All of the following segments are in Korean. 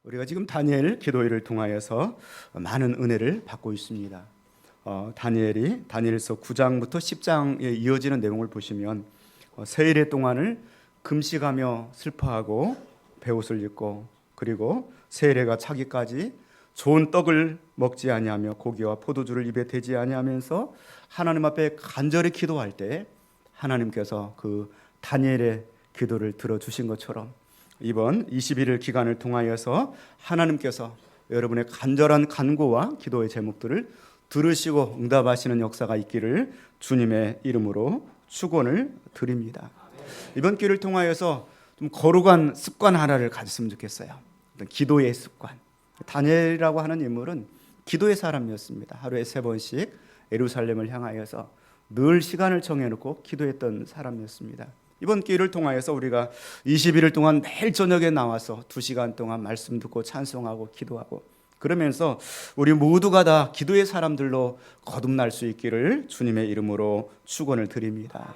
우리가 지금 다니엘 기도회를 통하여서 많은 은혜를 받고 있습니다. 다니엘이 다니엘서 9장부터 10장에 이어지는 내용을 보시면 세일의 동안을 금식하며 슬퍼하고 베옷을 입고, 그리고 세일해가 차기까지 좋은 떡을 먹지 아니하며 고기와 포도주를 입에 대지 아니하면서 하나님 앞에 간절히 기도할 때 하나님께서 그 다니엘의 기도를 들어주신 것처럼 이번 21일 기간을 통하여서 하나님께서 여러분의 간절한 간구와 기도의 제목들을 들으시고 응답하시는 역사가 있기를 주님의 이름으로 축원을 드립니다. 이번 기회를 통하여서 좀 거룩한 습관 하나를 가졌으면 좋겠어요. 기도의 습관. 다니엘이라고 하는 인물은 기도의 사람이었습니다. 하루에 3번씩 예루살렘을 향하여서 늘 시간을 정해놓고 기도했던 사람이었습니다. 이번 기회를 통하여서 우리가 21일 동안 매일 저녁에 나와서 2시간 동안 말씀 듣고 찬송하고 기도하고, 그러면서 우리 모두가 다 기도의 사람들로 거듭날 수 있기를 주님의 이름으로 축원을 드립니다.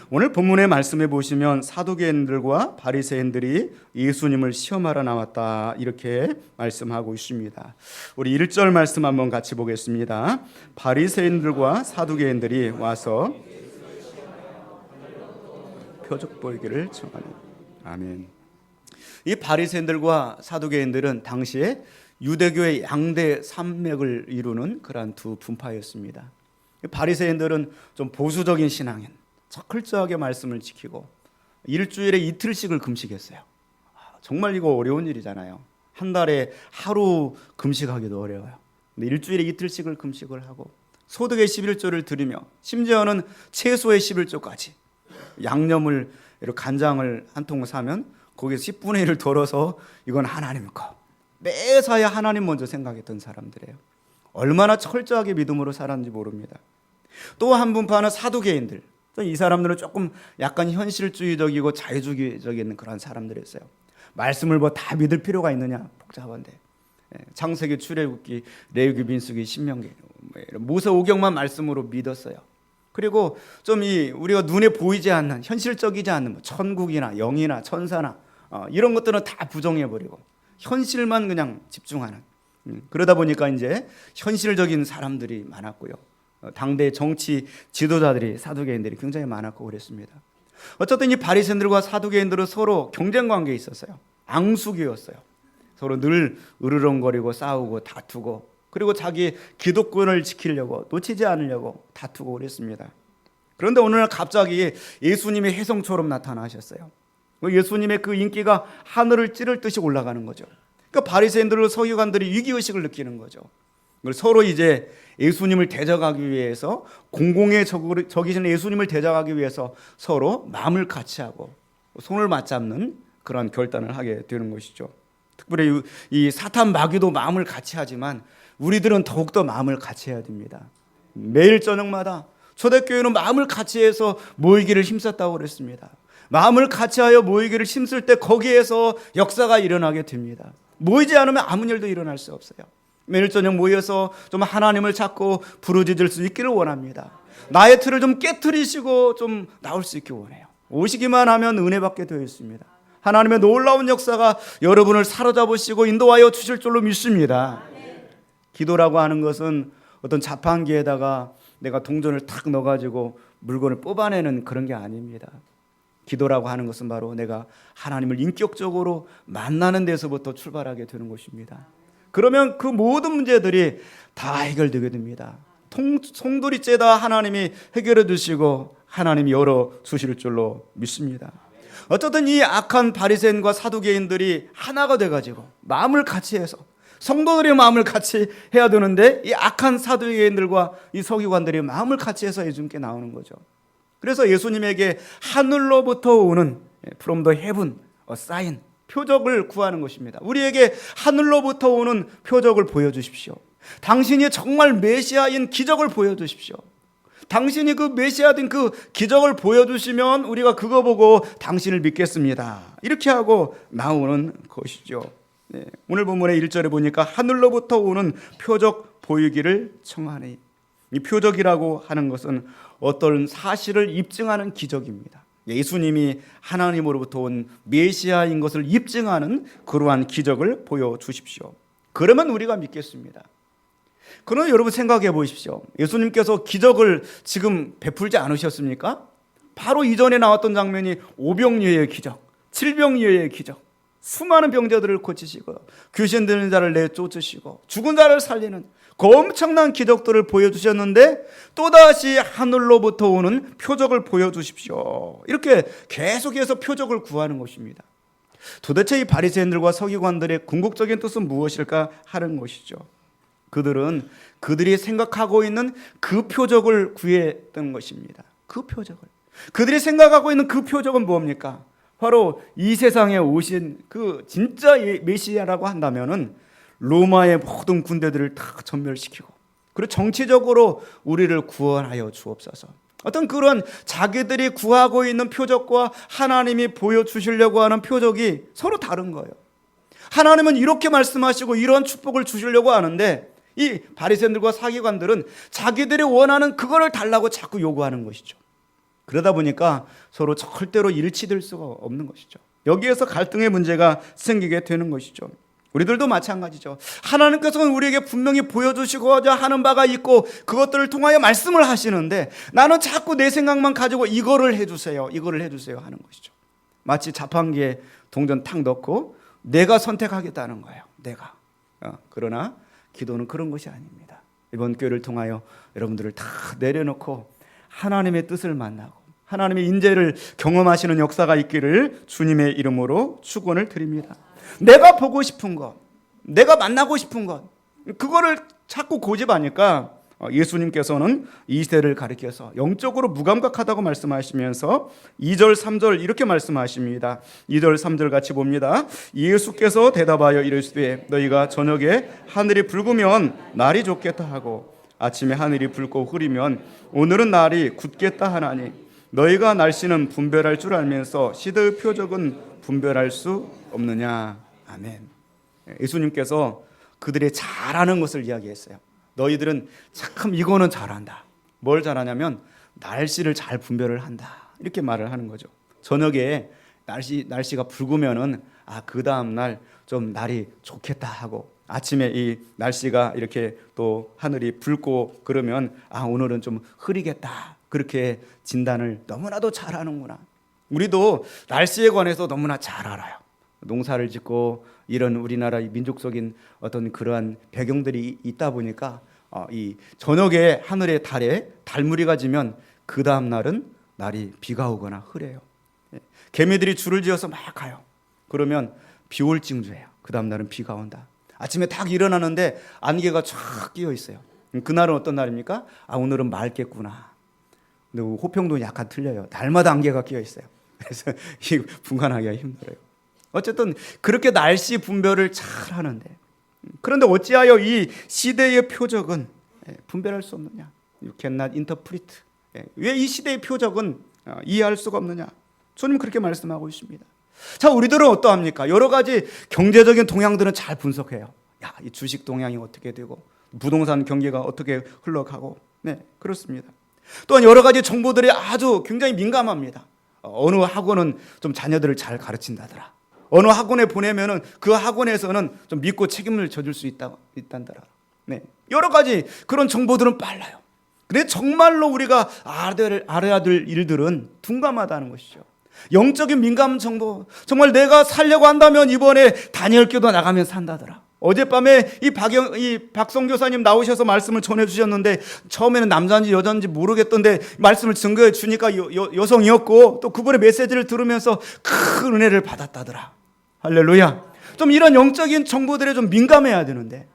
오늘 본문의 말씀에 보시면 사두개인들과 바리새인들이 예수님을 시험하러 나왔다, 이렇게 말씀하고 있습니다. 우리 1절 말씀 한번 같이 보겠습니다. 바리새인들과 사두개인들이 와서 표적 보이기를 청하는. 아멘. 이 바리새인들과 사두개인들은 당시에 유대교의 양대 산맥을 이루는 그러한 두 분파였습니다. 바리새인들은 좀 보수적인 신앙인, 철저하게 말씀을 지키고 일주일에 이틀씩을 금식했어요. 정말 이거 어려운 일이잖아요. 한 달에 하루 금식하기도 어려워요. 근데 일주일에 이틀씩을 금식을 하고 소득의 11조를 드리며 심지어는 채소의 11조까지, 양념을 이렇게 간장을 한 통 사면 거기서 10분의 1을 덜어서 이건 하나님 거, 매사에 하나님 먼저 생각했던 사람들이에요. 얼마나 철저하게 믿음으로 살았는지 모릅니다. 또 한 분파는 사두개인들. 이 사람들은 조금 약간 현실주의적이고 자유주의적인 그런 사람들이었어요. 말씀을 뭐 다 믿을 필요가 있느냐, 복잡한데. 창세기, 출애굽기, 레위기, 민수기, 신명기, 모세오경만 말씀으로 믿었어요. 그리고 좀 우리가 눈에 보이지 않는, 현실적이지 않는 뭐 천국이나 영이나 천사나 이런 것들은 다 부정해버리고 현실만 그냥 집중하는, 그러다 보니까 이제 현실적인 사람들이 많았고요. 당대 정치 지도자들이, 사두개인들이 굉장히 많았고 그랬습니다. 어쨌든 이 바리새인들과 사두개인들은 서로 경쟁 관계에 있었어요. 앙숙이었어요. 서로 늘 으르렁거리고 싸우고 다투고, 그리고 자기 기득권을 지키려고, 놓치지 않으려고 다투고 그랬습니다. 그런데 어느 날 갑자기 예수님이 혜성처럼 나타나셨어요. 예수님의 그 인기가 하늘을 찌를 듯이 올라가는 거죠. 그러니까 바리새인들과 서기관들이 위기의식을 느끼는 거죠. 서로 이제 예수님을 대적하기 위해서, 공공의 적이신 예수님을 대적하기 위해서 서로 마음을 같이 하고 손을 맞잡는 그런 결단을 하게 되는 것이죠. 특별히 이 사탄 마귀도 마음을 같이 하지만 우리들은 더욱더 마음을 같이 해야 됩니다. 매일 저녁마다 초대교회는 마음을 같이 해서 모이기를 힘썼다고 그랬습니다. 마음을 같이 하여 모이기를 힘쓸 때 거기에서 역사가 일어나게 됩니다. 모이지 않으면 아무 일도 일어날 수 없어요. 매일 저녁 모여서 좀 하나님을 찾고 부르짖을 수 있기를 원합니다. 나의 틀을 좀 깨트리시고 좀 나올 수 있기 원해요. 오시기만 하면 은혜 받게 되어 있습니다. 하나님의 놀라운 역사가 여러분을 사로잡으시고 인도하여 주실 줄로 믿습니다. 기도라고 하는 것은 어떤 자판기에다가 내가 동전을 탁 넣어가지고 물건을 뽑아내는 그런 게 아닙니다. 기도라고 하는 것은 바로 내가 하나님을 인격적으로 만나는 데서부터 출발하게 되는 것입니다. 그러면 그 모든 문제들이 다 해결되게 됩니다. 송두리째다 하나님이 해결해 주시고 하나님이 열어주실 줄로 믿습니다. 어쨌든 이 악한 바리새인과 사두개인들이 하나가 돼가지고 마음을 같이 해서, 성도들의 마음을 같이 해야 되는데 이 악한 사두개인들과 이 서기관들이 마음을 같이 해서 예수님께 나오는 거죠. 그래서 예수님에게 하늘로부터 오는 from the heaven a sign, 표적을 구하는 것입니다. 우리에게 하늘로부터 오는 표적을 보여주십시오. 당신이 정말 메시아인 기적을 보여주십시오. 당신이 그 메시아된 그 기적을 보여주시면 우리가 그거 보고 당신을 믿겠습니다. 이렇게 하고 나오는 것이죠. 오늘 본문의 1절에 보니까 하늘로부터 오는 표적 보이기를 청하니, 이 표적이라고 하는 것은 어떤 사실을 입증하는 기적입니다. 예수님이 하나님으로부터 온 메시아인 것을 입증하는 그러한 기적을 보여주십시오. 그러면 우리가 믿겠습니다. 그러나 여러분 생각해 보십시오. 예수님께서 기적을 지금 베풀지 않으셨습니까? 바로 이전에 나왔던 장면이 오병이어의 기적, 칠병이어의 기적, 수많은 병자들을 고치시고 귀신 들린 자를 내쫓으시고 죽은 자를 살리는 그 엄청난 기적들을 보여주셨는데 또다시 하늘로부터 오는 표적을 보여주십시오. 이렇게 계속해서 표적을 구하는 것입니다. 도대체 이 바리새인들과 서기관들의 궁극적인 뜻은 무엇일까 하는 것이죠. 그들은 그들이 생각하고 있는 그 표적을 구했던 것입니다. 그 표적을. 그들이 생각하고 있는 그 표적은 뭡니까? 바로 이 세상에 오신 그 진짜 메시아라고 한다면은 로마의 모든 군대들을 다 전멸시키고 그리고 정치적으로 우리를 구원하여 주옵소서. 어떤 그런 자기들이 구하고 있는 표적과 하나님이 보여주시려고 하는 표적이 서로 다른 거예요. 하나님은 이렇게 말씀하시고 이런 축복을 주시려고 하는데 이 바리새인들과 사기관들은 자기들이 원하는 그거를 달라고 자꾸 요구하는 것이죠. 그러다 보니까 서로 절대로 일치될 수가 없는 것이죠. 여기에서 갈등의 문제가 생기게 되는 것이죠. 우리들도 마찬가지죠. 하나님께서는 우리에게 분명히 보여주시고자 하는 바가 있고 그것들을 통하여 말씀을 하시는데 나는 자꾸 내 생각만 가지고 이거를 해주세요, 이거를 해주세요 하는 것이죠. 마치 자판기에 동전 탁 넣고 내가 선택하겠다는 거예요. 내가. 그러나 기도는 그런 것이 아닙니다. 이번 교회를 통하여 여러분들을 다 내려놓고 하나님의 뜻을 만나고 하나님의 인재를 경험하시는 역사가 있기를 주님의 이름으로 축원을 드립니다. 내가 보고 싶은 것, 내가 만나고 싶은 것, 그거를 자꾸 고집하니까 예수님께서는 이 시대를 가리켜서 영적으로 무감각하다고 말씀하시면서 2절 3절 이렇게 말씀하십니다. 2절 3절 같이 봅니다. 예수께서 대답하여 이르시되 너희가 저녁에 하늘이 붉으면 날이 좋겠다 하고 아침에 하늘이 붉고 흐리면 오늘은 날이 굳겠다 하나니 너희가 날씨는 분별할 줄 알면서 시대의 표적은 분별할 수 없느냐. 아멘. 예수님께서 그들의 잘하는 것을 이야기했어요. 너희들은 참 이거는 잘한다. 뭘 잘하냐면 날씨를 잘 분별을 한다. 이렇게 말을 하는 거죠. 저녁에 날씨가 붉으면은 그 다음 날 좀 날이 좋겠다 하고 아침에 이 날씨가 이렇게 또 하늘이 붉고 그러면 오늘은 좀 흐리겠다. 그렇게 진단을 너무나도 잘하는구나. 우리도 날씨에 관해서 너무나 잘 알아요. 농사를 짓고 이런 우리나라의 민족적인 어떤 그러한 배경들이 있다 보니까 이 저녁에 하늘에 달무리가 지면 그 다음 날은 날이 비가 오거나 흐려요. 개미들이 줄을 지어서 막 가요. 그러면 비올 징조예요. 그 다음 날은 비가 온다. 아침에 딱 일어나는데 안개가 쫙 끼어 있어요. 그날은 어떤 날입니까? 오늘은 맑겠구나. 근데 호평도 약간 틀려요. 날마다 안개가 끼어 있어요. 그래서 이 분간하기가 힘들어요. 어쨌든 그렇게 날씨 분별을 잘 하는데 그런데 어찌하여 이 시대의 표적은 분별할 수 없느냐? You cannot interpret. 왜 이 시대의 표적은 이해할 수가 없느냐? 주님 그렇게 말씀하고 있습니다. 자, 우리들은 어떠합니까? 여러 가지 경제적인 동향들은 잘 분석해요. 이 주식 동향이 어떻게 되고 부동산 경기가 어떻게 흘러가고 그렇습니다. 또한 여러 가지 정보들이 아주 굉장히 민감합니다. 어느 학원은 좀 자녀들을 잘 가르친다더라. 어느 학원에 보내면은 그 학원에서는 좀 믿고 책임을 져줄 수 있단더라. 여러 가지 그런 정보들은 빨라요. 근데 정말로 우리가 알아야 될 일들은 둔감하다는 것이죠. 영적인 민감 정보, 정말 내가 살려고 한다면 이번에 다니엘교도 나가면 산다더라. 어젯밤에 이 박성 교사님 나오셔서 말씀을 전해주셨는데 처음에는 남자인지 여자인지 모르겠던데 말씀을 증거해 주니까 여성이었고 또 그분의 메시지를 들으면서 큰 은혜를 받았다더라. 할렐루야. 좀 이런 영적인 정보들에 좀 민감해야 되는데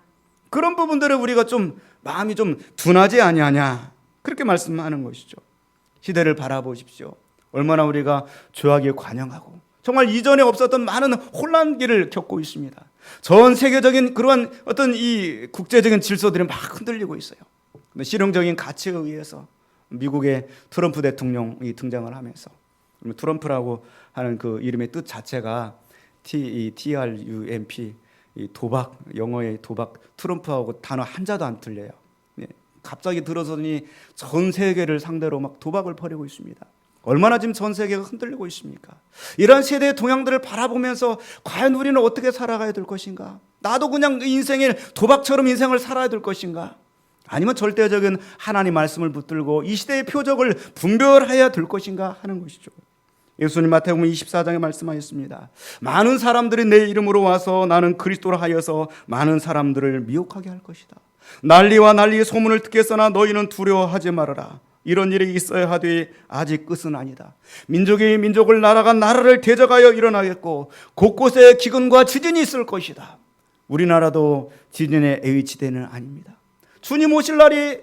그런 부분들을 우리가 좀 마음이 좀 둔하지 아니하냐 그렇게 말씀하는 것이죠. 시대를 바라보십시오. 얼마나 우리가 죄악에 관영하고 정말 이전에 없었던 많은 혼란기를 겪고 있습니다. 전 세계적인 그러한 어떤 이 국제적인 질서들이 막 흔들리고 있어요. 실용적인 가치에 의해서 미국의 트럼프 대통령이 등장을 하면서 트럼프라고 하는 그 이름의 뜻 자체가 TRUMP 도박, 영어의 도박, 트럼프하고 단어 한자도 안 틀려요. 갑자기 들어서니 전 세계를 상대로 막 도박을 벌이고 있습니다. 얼마나 지금 전 세계가 흔들리고 있습니까? 이런 세대의 동향들을 바라보면서 과연 우리는 어떻게 살아가야 될 것인가? 나도 그냥 인생의 도박처럼 인생을 살아야 될 것인가? 아니면 절대적인 하나님 말씀을 붙들고 이 시대의 표적을 분별해야 될 것인가 하는 것이죠. 예수님 마태복음 24장에 말씀하셨습니다. 많은 사람들이 내 이름으로 와서 나는 그리스도라 하여서 많은 사람들을 미혹하게 할 것이다. 난리와 난리의 소문을 듣겠으나 너희는 두려워하지 말아라. 이런 일이 있어야 하되 아직 끝은 아니다. 민족이 민족을, 나라가 나라를 대적하여 일어나겠고 곳곳에 기근과 지진이 있을 것이다. 우리나라도 지진의 H대는 아닙니다. 주님 오실 날이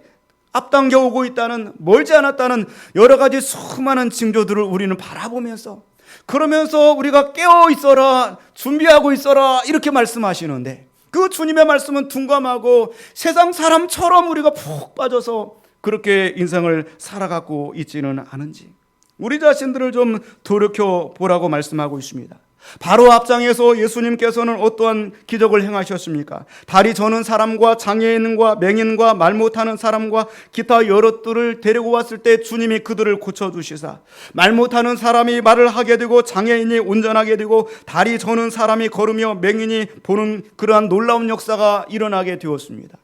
앞당겨 오고 있다는, 멀지 않았다는 여러 가지 수많은 징조들을 우리는 바라보면서, 그러면서 우리가 깨어 있어라, 준비하고 있어라 이렇게 말씀하시는데, 그 주님의 말씀은 둔감하고 세상 사람처럼 우리가 푹 빠져서 그렇게 인생을 살아가고 있지는 않은지 우리 자신들을 좀 돌이켜 보라고 말씀하고 있습니다. 바로 앞장에서 예수님께서는 어떠한 기적을 행하셨습니까? 다리 저는 사람과 장애인과 맹인과 말 못하는 사람과 기타 여러 뜰을 데리고 왔을 때 주님이 그들을 고쳐주시사 말 못하는 사람이 말을 하게 되고 장애인이 운전하게 되고 다리 저는 사람이 걸으며 맹인이 보는 그러한 놀라운 역사가 일어나게 되었습니다.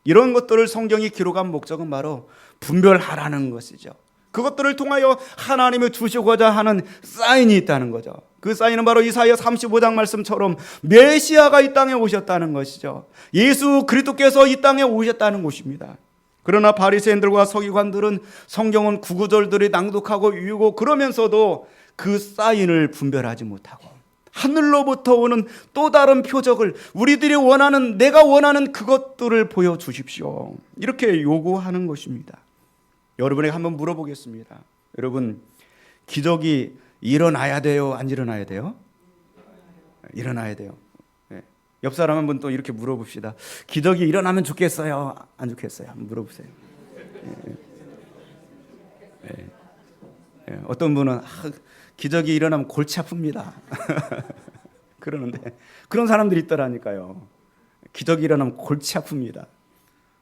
이런 것들을 성경이 기록한 목적은 바로 분별하라는 것이죠. 그것들을 통하여 하나님이 주시고자 하는 사인이 있다는 거죠. 그 사인은 바로 이사야 35장 말씀처럼 메시아가 이 땅에 오셨다는 것이죠. 예수 그리스도께서 이 땅에 오셨다는 것입니다. 그러나 바리새인들과 서기관들은 성경은 구구절들이 낭독하고 외우고 그러면서도 그 사인을 분별하지 못하고 하늘로부터 오는 또 다른 표적을, 우리들이 원하는, 내가 원하는 그것들을 보여주십시오, 이렇게 요구하는 것입니다. 여러분에게 한번 물어보겠습니다. 여러분, 기적이 일어나야 돼요? 안 일어나야 돼요? 일어나야 돼요. 네. 옆 사람 한번 또 이렇게 물어봅시다. 기적이 일어나면 좋겠어요? 안 좋겠어요? 한번 물어보세요. 네. 네. 네. 어떤 분은 기적이 일어나면 골치 아픕니다. 그러는데 그런 사람들이 있더라니까요. 기적이 일어나면 골치 아픕니다.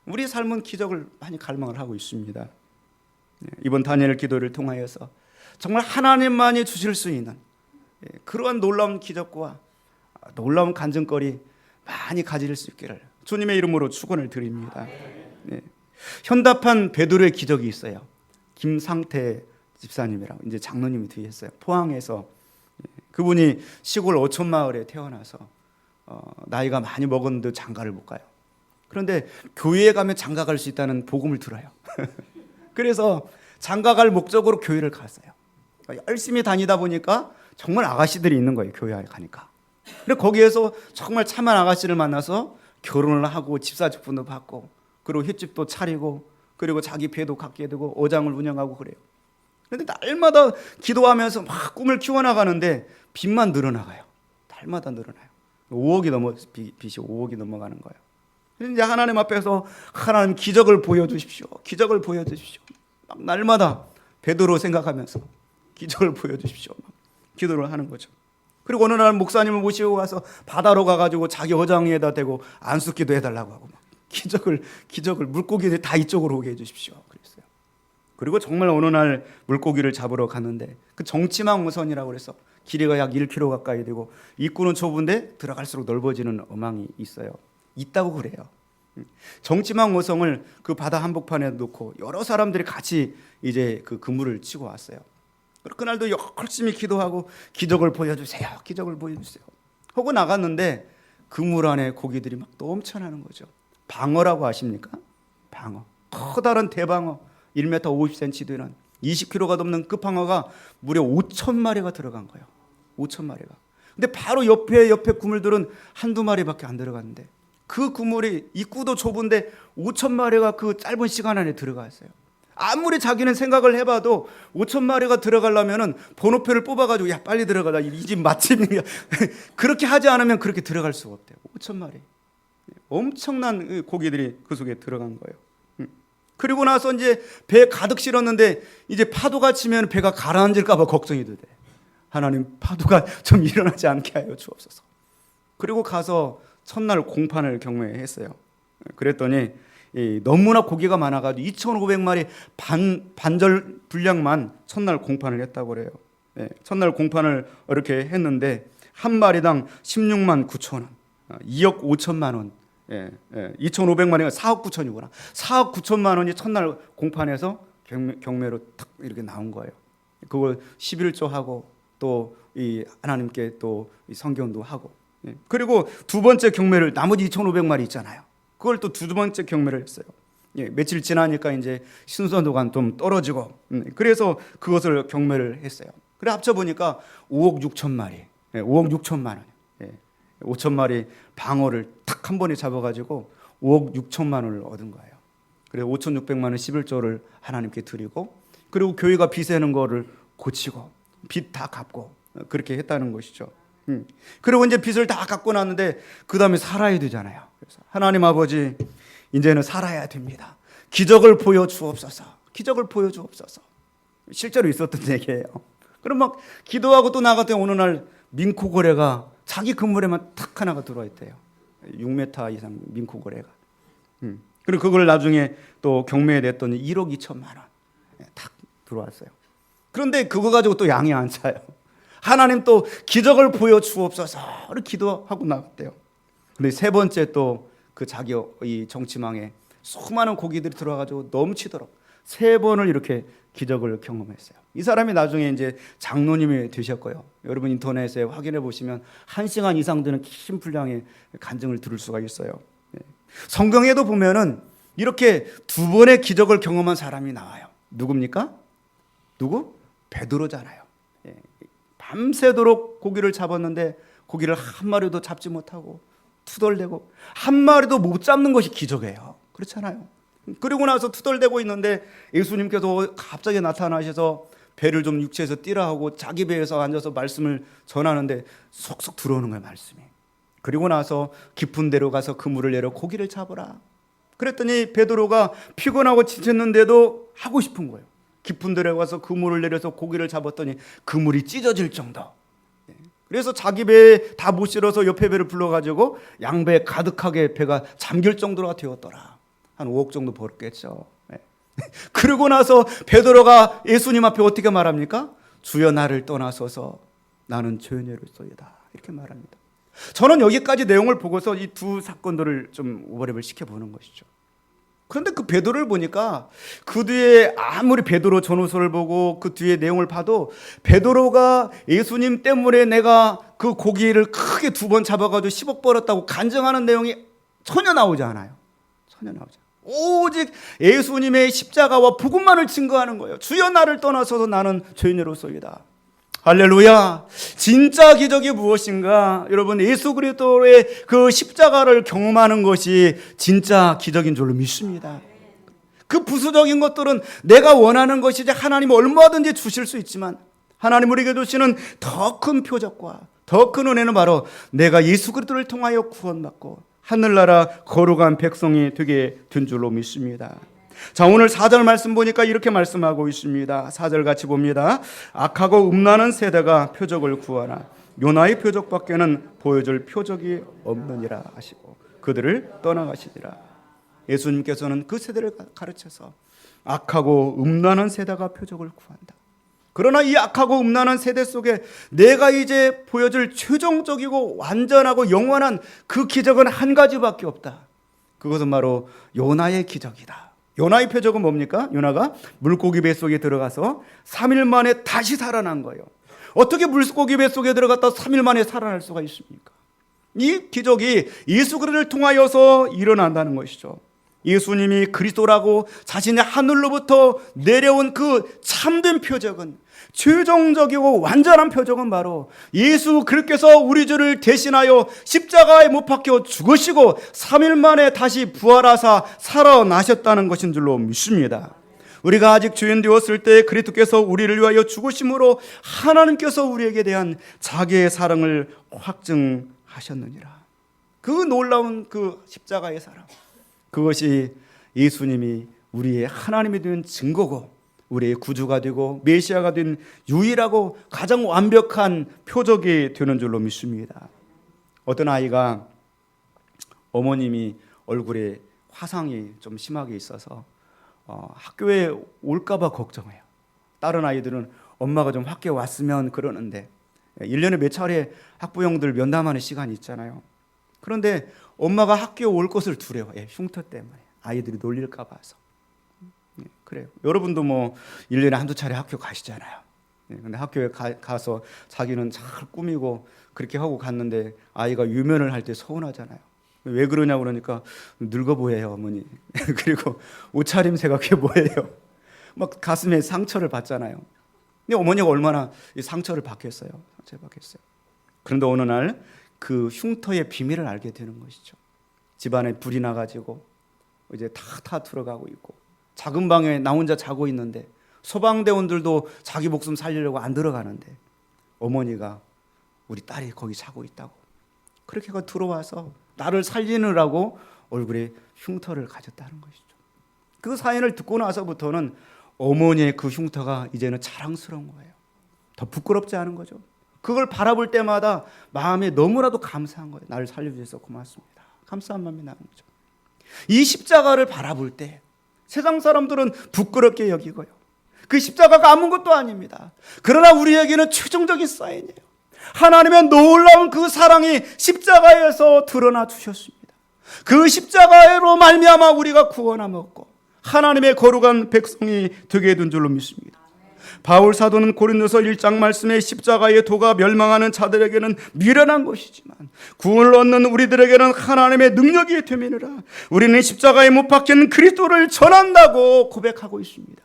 우리 삶은 기적을 많이 갈망을 하고 있습니다. 이번 다니엘 기도를 통하여서 정말 하나님만이 주실 수 있는 그러한 놀라운 기적과 놀라운 간증거리 많이 가질 수 있기를 주님의 이름으로 축원을 드립니다. 네. 현답한 베드로의 기적이 있어요. 김상태 집사님이라고, 이제 장로님이 되셨어요. 포항에서. 그분이 시골 어촌 마을에 태어나서 나이가 많이 먹었는데 장가를 못 가요. 그런데 교회에 가면 장가 갈 수 있다는 복음을 들어요. 그래서 장가 갈 목적으로 교회를 갔어요. 열심히 다니다 보니까 정말 아가씨들이 있는 거예요. 교회에 가니까. 근데 거기에서 정말 참한 아가씨를 만나서 결혼을 하고 집사직분도 받고, 그리고 횟집도 차리고, 그리고 자기 배도 갖게 되고 어장을 운영하고 그래요. 그런데 날마다 기도하면서 막 꿈을 키워나가는데 빚만 늘어나가요. 날마다 늘어나요. 5억이 넘어, 빚이 5억이 넘어가는 거예요. 그래서 이제 하나님 앞에서 하나님 기적을 보여주십시오, 기적을 보여주십시오, 막 날마다 베드로 생각하면서 기적을 보여주십시오, 막 기도를 하는 거죠. 그리고 어느 날 목사님을 모시고 가서 바다로 가가지고 자기 어장에다 대고 안수기도 해달라고 하고 막 기적을 물고기들 다 이쪽으로 오게 해주십시오 그랬어요. 그리고 정말 어느 날 물고기를 잡으러 갔는데 그 정치망 어선이라고 그래서 길이가 약 1km 가까이 되고 입구는 좁은데 들어갈수록 넓어지는 어망이 있어요. 있다고 그래요. 정치망 어선을 그 바다 한복판에 놓고 여러 사람들이 같이 이제 그 그물을 치고 왔어요. 그날도 열심히 기도하고 기적을 보여주세요, 기적을 보여주세요 하고 나갔는데 그물 안에 고기들이 막 넘쳐나는 거죠. 방어라고 아십니까? 방어, 커다란 대방어, 1m 50cm 되는 20kg가 넘는 그 방어가 무려 5,000마리가 들어간 거예요. 5,000마리가. 근데 바로 옆에 그물들은 한두 마리밖에 안 들어갔는데 그 그물이 입구도 좁은데 5,000마리가 그 짧은 시간 안에 들어갔어요. 아무리 자기는 생각을 해봐도 5,000마리가 들어가려면은 번호표를 뽑아가지고 야 빨리 들어가자, 이 집 맛집이야 그렇게 하지 않으면 그렇게 들어갈 수가 없대요. 5,000마리. 엄청난 고기들이 그 속에 들어간 거예요. 그리고 나서 이제 배 가득 실었는데 이제 파도가 치면 배가 가라앉을까 봐 걱정이 돼. 하나님, 파도가 좀 일어나지 않게 하여 주옵소서. 그리고 가서 첫날 공판을 경매했어요. 그랬더니 너무나 고기가 많아가지고 2,500마리 반절 분량만 첫날 공판을 했다고 그래요. 첫날 공판을 이렇게 했는데 한 마리당 16만 9천 원, 2억 5천만 원, 2,500마리가 4억 9천이구나. 4억 9천만 원이 첫날 공판에서 경매로 탁 이렇게 나온 거예요. 그걸 11조 하고 또 이 하나님께 또 성경도 하고, 그리고 두 번째 경매를 나머지 2,500마리 있잖아요. 그걸 또 두 번째 경매를 했어요. 며칠 지나니까 이제 신선도가 좀 떨어지고, 그래서 그것을 경매를 했어요. 그래 합쳐 보니까 5억 6천 마리, 5억 6천만 원, 5천 마리 방어를 탁 한 번에 잡아가지고 5억 6천만 원을 얻은 거예요. 그래서 5,600만 원 11조를 하나님께 드리고, 그리고 교회가 빚내는 거를 고치고 빚 다 갚고 그렇게 했다는 것이죠. 그리고 이제 빚을 다 갚고 났는데 그 다음에 살아야 되잖아요. 그래서 하나님 아버지, 이제는 살아야 됩니다. 기적을 보여주옵소서. 기적을 보여주옵소서. 실제로 있었던 얘기예요. 그럼 막 기도하고 또 나갔더니 어느 날 민코고래가 자기 그물에만 탁 하나가 들어와 있대요. 6m 이상 민코고래가. 그리고 그걸 나중에 또 경매에 냈더니 1억 2천만 원 탁 들어왔어요. 그런데 그거 가지고 또 양이 안 차요. 하나님 또 기적을 보여주옵소서를 기도하고 나갔대요. 근데 세 번째 또 그 자기 이 정치망에 수많은 고기들이 들어와가지고 넘치도록 세 번을 이렇게 기적을 경험했어요. 이 사람이 나중에 이제 장로님이 되셨고요. 여러분 인터넷에 확인해 보시면 1시간 이상 되는 긴 분량의 간증을 들을 수가 있어요. 성경에도 보면은 이렇게 두 번의 기적을 경험한 사람이 나와요. 누굽니까? 누구? 베드로잖아요. 밤새도록 고기를 잡았는데 고기를 한 마리도 잡지 못하고 투덜대고 한 마리도 못 잡는 것이 기적이에요. 그렇잖아요. 그리고 나서 투덜대고 있는데 예수님께서 갑자기 나타나셔서 배를 좀 육지에서 띄라 하고 자기 배에서 앉아서 말씀을 전하는데 속속 들어오는 거예요, 말씀이. 그리고 나서 깊은 데로 가서 그물을 내려 고기를 잡으라. 그랬더니 베드로가 피곤하고 지쳤는데도 하고 싶은 거예요. 깊은 데로 가서 그물을 내려서 고기를 잡았더니 그물이 찢어질 정도. 그래서 자기 배에 다 못 실어서 옆에 배를 불러가지고 양배에 가득하게 배가 잠길 정도가 되었더라. 한 5억 정도 벌었겠죠. 그러고 나서 베드로가 예수님 앞에 어떻게 말합니까? 주여 나를 떠나소서 나는 죄인이로소이다. 이렇게 말합니다. 저는 여기까지 내용을 보고서 이 두 사건들을 좀 오버랩을 시켜보는 것이죠. 그런데 그 베드로를 보니까 그 뒤에 아무리 베드로 전후서를 보고 그 뒤에 내용을 봐도 베드로가 예수님 때문에 내가 그 고기를 크게 두 번 잡아가지고 10억 벌었다고 간증하는 내용이 전혀 나오지 않아요. 전혀 나오지 않아요. 오직 예수님의 십자가와 복음만을 증거하는 거예요. 주여 나를 떠나서도 나는 죄인으로서이다. 할렐루야. 진짜 기적이 무엇인가? 여러분, 예수 그리스도의 그 십자가를 경험하는 것이 진짜 기적인 줄로 믿습니다. 그 부수적인 것들은 내가 원하는 것이지 하나님은 얼마든지 주실 수 있지만 하나님 우리에게 주시는 더 큰 표적과 더 큰 은혜는 바로 내가 예수 그리스도를 통하여 구원받고 하늘나라 거룩한 백성이 되게 된 줄로 믿습니다. 자, 오늘 4절 말씀 보니까 이렇게 말씀하고 있습니다. 4절 같이 봅니다. 악하고 음란한 세대가 표적을 구하나 요나의 표적밖에는 보여줄 표적이 없느니라 하시고 그들을 떠나가시니라. 예수님께서는 그 세대를 가르쳐서 악하고 음란한 세대가 표적을 구한다. 그러나 이 악하고 음란한 세대 속에 내가 이제 보여줄 최종적이고 완전하고 영원한 그 기적은 한 가지밖에 없다. 그것은 바로 요나의 기적이다. 요나의 표적은 뭡니까? 요나가 물고기 뱃속에 들어가서 3일 만에 다시 살아난 거예요. 어떻게 물고기 뱃속에 들어갔다 3일 만에 살아날 수가 있습니까? 이 기적이 예수 그리스도를 통하여서 일어난다는 것이죠. 예수님이 그리스도라고 자신의 하늘로부터 내려온 그 참된 표적은, 최종적이고 완전한 표적은 바로 예수 그리스도께서 우리 죄를 대신하여 십자가에 못 박혀 죽으시고 3일 만에 다시 부활하사 살아나셨다는 것인 줄로 믿습니다. 우리가 아직 죄인 되었을 때 그리스도께서 우리를 위하여 죽으심으로 하나님께서 우리에게 대한 자기의 사랑을 확증하셨느니라. 그 놀라운 그 십자가의 사랑, 그것이 예수님이 우리의 하나님이 된 증거고 우리의 구주가 되고 메시아가 된 유일하고 가장 완벽한 표적이 되는 줄로 믿습니다. 어떤 아이가 어머님이 얼굴에 화상이 좀 심하게 있어서 학교에 올까봐 걱정해요. 다른 아이들은 엄마가 좀 학교에 왔으면 그러는데 1년에 몇 차례 학부형들 면담하는 시간이 있잖아요. 그런데 엄마가 학교에 올 것을 두려워요. 흉터 때문에 아이들이 놀릴까 봐서. 그래요. 여러분도 뭐 1년에 한두 차례 학교 가시잖아요. 근데 학교에 가서 자기는 잘 꾸미고 그렇게 하고 갔는데 아이가 유면을 할 때 서운하잖아요. 왜 그러냐고 그러니까 늙어 보여요, 어머니. 그리고 옷차림새가 그게 뭐예요? 막 가슴에 상처를 받잖아요. 근데 어머니가 얼마나 이 상처를 받겠어요. 그런데 어느 날 그 흉터의 비밀을 알게 되는 것이죠. 집안에 불이 나가지고 이제 다 들어가고 있고 작은 방에 나 혼자 자고 있는데 소방대원들도 자기 목숨 살리려고 안 들어가는데 어머니가 우리 딸이 거기 자고 있다고 그렇게 들어와서 나를 살리느라고 얼굴에 흉터를 가졌다는 것이죠. 그 사연을 듣고 나서부터는 어머니의 그 흉터가 이제는 자랑스러운 거예요. 더 부끄럽지 않은 거죠. 그걸 바라볼 때마다 마음에 너무나도 감사한 거예요. 나를 살려주셔서 고맙습니다. 감사한 마음이 나는 거죠. 이 십자가를 바라볼 때 세상 사람들은 부끄럽게 여기고요. 그 십자가가 아무것도 아닙니다. 그러나 우리에게는 최종적인 사인이에요. 하나님의 놀라운 그 사랑이 십자가에서 드러나 주셨습니다. 그 십자가로 말미암아 우리가 구원함 얻고 하나님의 거룩한 백성이 되게 된 줄로 믿습니다. 바울 사도는 고린도서 1장 말씀에 십자가의 도가 멸망하는 자들에게는 미련한 것이지만 구원을 얻는 우리들에게는 하나님의 능력이 되미니라. 우리는 십자가에 못 박힌 그리스도를 전한다고 고백하고 있습니다.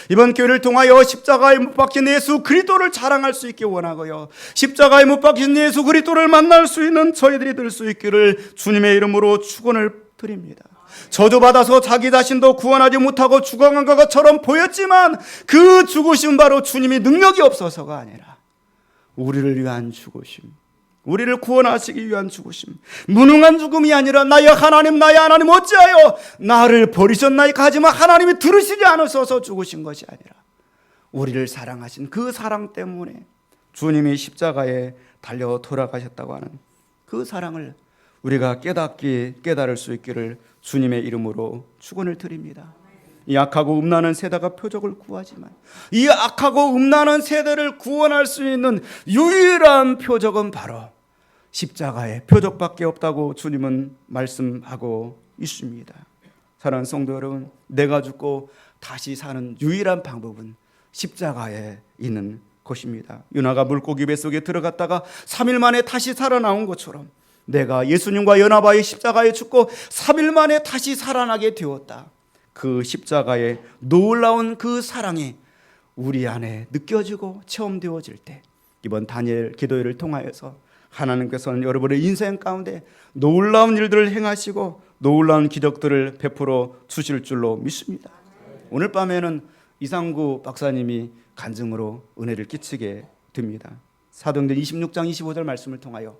이번 교회를 통하여 십자가에 못 박힌 예수 그리스도를 자랑할 수 있게 원하고요, 십자가에 못 박힌 예수 그리스도를 만날 수 있는 저희들이 될 수 있기를 주님의 이름으로 축원을 드립니다. 저주받아서 자기 자신도 구원하지 못하고 죽어간 것처럼 보였지만 그 죽으심 바로 주님이 능력이 없어서가 아니라 우리를 위한 죽으심, 우리를 구원하시기 위한 죽으심, 무능한 죽음이 아니라 나의 하나님 어찌하여 나를 버리셨나이까 하지만 하나님이 들으시지 않으셔서 죽으신 것이 아니라 우리를 사랑하신 그 사랑 때문에 주님이 십자가에 달려 돌아가셨다고 하는 그 사랑을 우리가 깨달을 수 있기를 주님의 이름으로 축원을 드립니다. 이 악하고 음란한 세대가 표적을 구하지만 이 악하고 음란한 세대를 구원할 수 있는 유일한 표적은 바로 십자가의 표적밖에 없다고 주님은 말씀하고 있습니다. 사랑하는 성도 여러분, 내가 죽고 다시 사는 유일한 방법은 십자가에 있는 것입니다. 유나가 물고기 뱃속에 들어갔다가 3일 만에 다시 살아나온 것처럼 내가 예수님과 연합하여 십자가에 죽고 3일 만에 다시 살아나게 되었다. 그 십자가의 놀라운 그 사랑이 우리 안에 느껴지고 체험되어질 때 이번 다니엘 기도회를 통하여서 하나님께서는 여러분의 인생 가운데 놀라운 일들을 행하시고 놀라운 기적들을 베풀어 주실 줄로 믿습니다. 오늘 밤에는 이상구 박사님이 간증으로 은혜를 끼치게 됩니다. 사도행전 26장 25절 말씀을 통하여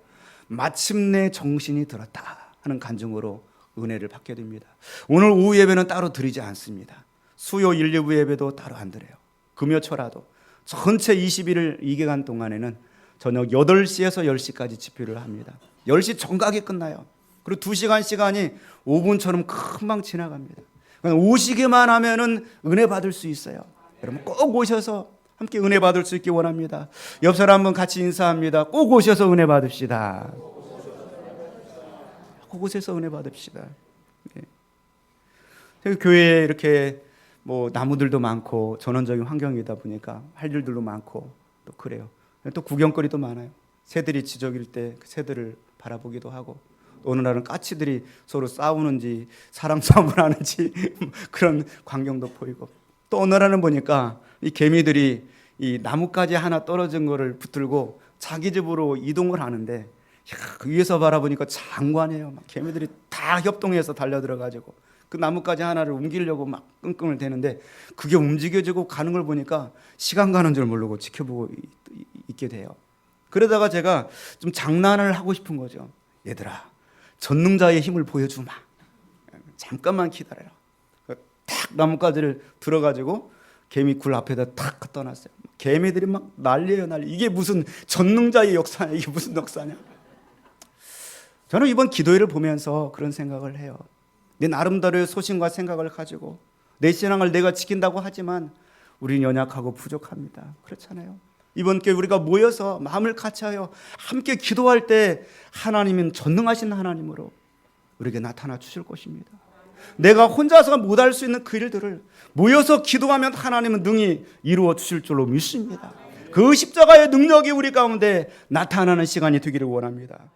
마침내 정신이 들었다 하는 간증으로 은혜를 받게 됩니다. 오늘 오후 예배는 따로 드리지 않습니다. 수요 1, 2부 예배도 따로 안 드려요. 금요초라도 전체 20일을 2개간 동안에는 저녁 8시에서 10시까지 집회를 합니다. 10시 정각이 끝나요. 그리고 2시간 시간이 5분처럼 금방 지나갑니다. 오시기만 하면은 은혜 받을 수 있어요. 여러분 꼭 오셔서 함께 은혜 받을 수 있기 원합니다. 옆 사람 한번 같이 인사합니다. 꼭 오셔서 은혜 받읍시다. 꼭 오셔서 은혜 받읍시다. 네. 교회에 이렇게 뭐 나무들도 많고 전원적인 환경이다 보니까 할 일들도 많고 또 그래요. 또 구경거리도 많아요. 새들이 지저귀를 때 그 새들을 바라보기도 하고, 어느 날은 까치들이 서로 싸우는지 사랑 싸움을 하는지 그런 광경도 보이고, 또 어느 날은 보니까 이 개미들이 이 나뭇가지 하나 떨어진 거를 붙들고 자기 집으로 이동을 하는데, 그 위에서 바라보니까 장관이에요. 막 개미들이 다 협동해서 달려들어가지고 그 나뭇가지 하나를 옮기려고 막 끙끙을 대는데 그게 움직여지고 가는 걸 보니까 시간 가는 줄 모르고 지켜보고 있게 돼요. 그러다가 제가 좀 장난을 하고 싶은 거죠. 얘들아, 전능자의 힘을 보여주마. 잠깐만 기다려라. 탁 나뭇가지를 들어가지고 개미 굴 앞에다 탁 갖다 놨어요. 개미들이 막 난리예요, 난리. 이게 무슨 전능자의 역사냐, 이게 무슨 역사냐. 저는 이번 기도회를 보면서 그런 생각을 해요. 내 나름대로의 소신과 생각을 가지고 내 신앙을 내가 지킨다고 하지만 우리는 연약하고 부족합니다. 그렇잖아요. 이번 교회 우리가 모여서 마음을 같이하여 함께 기도할 때 하나님은 전능하신 하나님으로 우리에게 나타나 주실 것입니다. 내가 혼자서 못할 수 있는 그 일들을 모여서 기도하면 하나님은 능히 이루어 주실 줄로 믿습니다. 그 십자가의 능력이 우리 가운데 나타나는 시간이 되기를 원합니다.